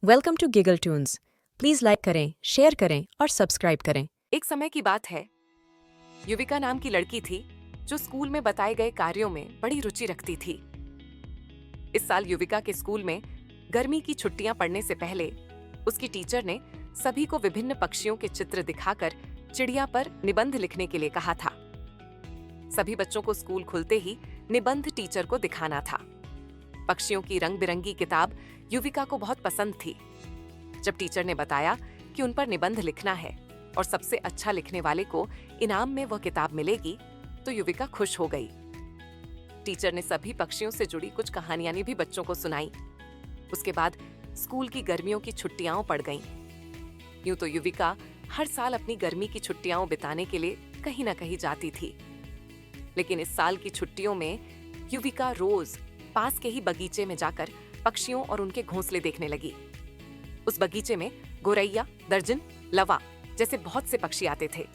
Welcome to Giggle Tunes. Please like करें, share करें और सब्सक्राइब करें। एक समय की बात है, युविका नाम की लड़की थी जो स्कूल में बताए गए कार्यों में बड़ी रुचि रखती थी। इस साल युविका के स्कूल में गर्मी की छुट्टियां पड़ने से पहले उसकी टीचर ने सभी को विभिन्न पक्षियों के चित्र दिखाकर चिड़िया पर निबंध लिखने के लिए कहा था। सभी बच्चों को स्कूल खुलते ही निबंध टीचर को दिखाना था। पक्षियों की रंग बिरंगी किताब युविका को बहुत पसंद थी। जब टीचर ने बताया कि उन पर निबंध लिखना है और सबसे अच्छा लिखने वाले को इनाम में वह किताब मिलेगी, तो युविका खुश हो गई। टीचर ने सभी पक्षियों से जुड़ी कुछ कहानियां भी बच्चों को सुनाई। उसके बाद स्कूल की गर्मियों की छुट्टियां पड़ गईं। यूं तो युविका हर साल अपनी गर्मी की छुट्टियां बिताने के लिए कहीं ना कहीं जाती थी, लेकिन इस साल की छुट्टियों में युविका रोज पास के ही बगीचे में जाकर पक्षियों और उनके घोंसले देखने लगी। उस बगीचे में गोरैया, दर्जन, लवा जैसे बहुत से पक्षी आते थे।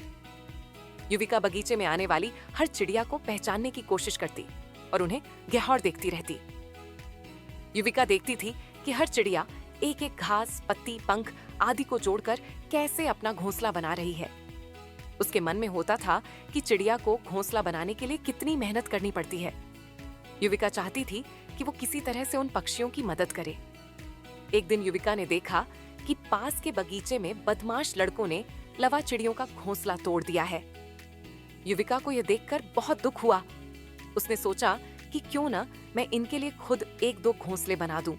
युविका बगीचे में आने वाली हर चिड़िया को पहचानने की कोशिश करती और उन्हें गहौर देखती रहती। युविका देखती थी कि हर चिड़िया एक एक घास, पत्ती, पंख आदि को जोड़कर कैसे अपना घोंसला बना रही है। उसके मन में होता था कि चिड़िया को घोंसला बनाने के लिए कितनी मेहनत करनी पड़ती है। युविका चाहती थी कि वो किसी तरह से उन पक्षियों की मदद करे। एक दिन युविका ने देखा कि पास के बगीचे में बदमाश लड़कों ने लवा चिड़ियों का घोंसला तोड़ दिया है। युविका को यह देखकर बहुत दुख हुआ। उसने सोचा कि क्यों ना मैं इनके लिए खुद एक दो घोंसले बना दूं,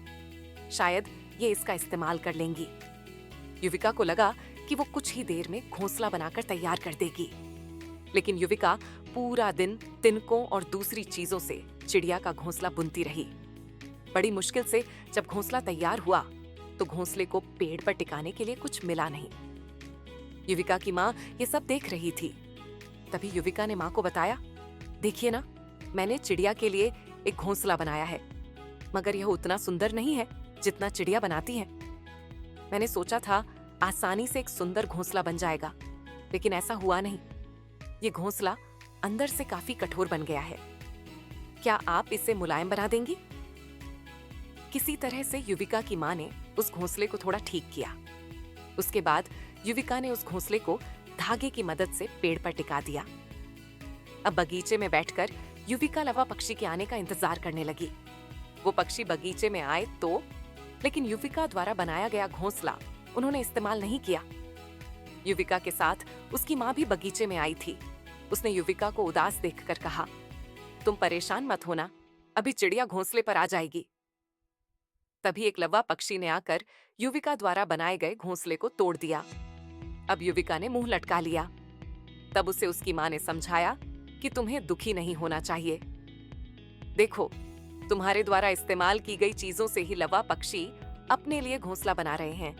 शायद ये इसका इस्तेमाल कर लेंगी। युविका को लगा कि वो कुछ ही देर में घोंसला बनाकर तैयार कर देगी, लेकिन युविका पूरा दिन तिनकों और दूसरी चीजों से चिड़िया का घोंसला बुनती रही। बड़ी मुश्किल से जब घोंसला तैयार हुआ तो घोंसले को पेड़ पर टिकाने के लिए कुछ मिला नहीं। युविका की माँ ये सब देख रही थी। तभी युविका ने माँ को बताया, देखिए ना, मैंने चिड़िया के लिए एक घोंसला बनाया है, मगर यह उतना सुंदर नहीं है जितना चिड़िया बनाती है। मैंने सोचा था आसानी से एक सुंदर घोंसला बन जाएगा, लेकिन ऐसा हुआ नहीं। ये घोंसला अंदर से काफी कठोर बन गया है। क्या आप इसे मुलायम बना देंगी? किसी तरह से युविका की माँ ने उस घोंसले को थोड़ा ठीक किया। उसके बाद युविका ने उस घोंसले को धागे की मदद से पेड़ पर टिका दिया। अब बगीचे में बैठकर युविका लवा पक्षी के आने का इंतजार करने लगी। वो पक्षी बगीचे में आए तो, लेकिन युविका द्वारा बनाया गया घोंसला उन्होंने इस्तेमाल नहीं किया। युविका के साथ उसकी माँ भी बगीचे में आई थी। उसने युविका को उदास देखकर कहा, तुम परेशान मत होना, अभी चिड़िया घोंसले पर आ जाएगी। तभी एक लवा पक्षी ने आकर युविका द्वारा बनाए गए घोंसले को तोड़ दिया। अब युविका ने मुंह लटका लिया। तब उसे उसकी माँ ने समझाया कि तुम्हें दुखी नहीं होना चाहिए। देखो, तुम्हारे द्वारा इस्तेमाल की गई चीजों से ही लवा पक्षी अपने लिए घोंसला बना रहे हैं।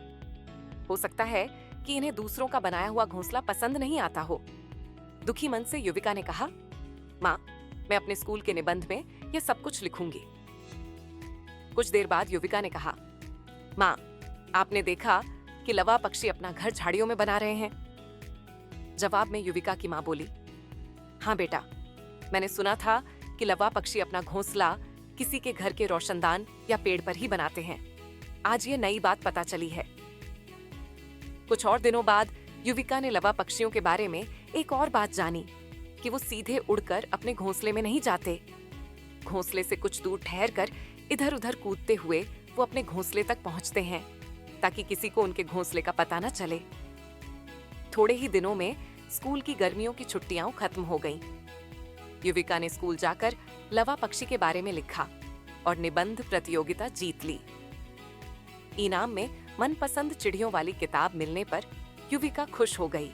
हो सकता है कि इन्हें दूसरों का बनाया हुआ घोंसला पसंद नहीं आता हो। दुखी मन से युविका ने कहा, माँ, मैं अपने स्कूल के निबंध में यह सब कुछ लिखूंगी। कुछ देर बाद युविका ने कहा, माँ, आपने देखा कि लवा पक्षी अपना घर झाड़ियों में बना रहे हैं? जवाब में युविका की माँ बोली, हाँ बेटा, मैंने सुना था कि लवा पक्षी अपना घोंसला किसी के घर के रोशनदान या पेड़ पर ही बनाते हैं। आज ये नई बात पता चली है। कुछ और दिनों बाद युविका ने लवा पक्षियों के बारे में एक और बात जानी कि वो सीधे उड़कर अपने घोंसले में नहीं जाते। घोंसले से कुछ दूर ठहरकर इधर उधर कूदते हुए वो अपने घोंसले तक पहुंचते हैं, ताकि किसी को उनके घोंसले का पता न चले। थोड़े ही दिनों में स्कूल की गर्मियों की छुट्टियां खत्म हो गईं। युविका ने स्कूल जाकर लवा पक्षी के बारे में लिखा और निबंध प्रतियोगिता जीत ली। इनाम में मनपसंद चिड़ियों वाली किताब मिलने पर युविका खुश हो गई।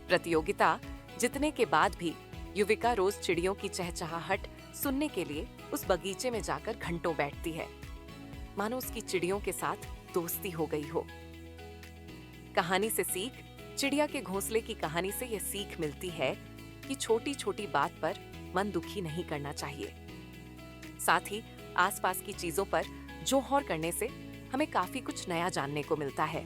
प्रतियोगिता जीतने के बाद भी युविका रोज चिड़ियों की चहचहाहट सुनने के लिए उस बगीचे में जाकर घंटों बैठती है, मानो उसकी चिड़ियों के साथ दोस्ती हो गई हो। कहानी से सीख, चिड़िया के घोंसले की कहानी से यह सीख मिलती है कि छोटी छोटी बात पर मन दुखी नहीं करना चाहिए। साथ ही आसपास की चीजों पर जोहर करने से हमें काफी कुछ नया जानने को मिलता है।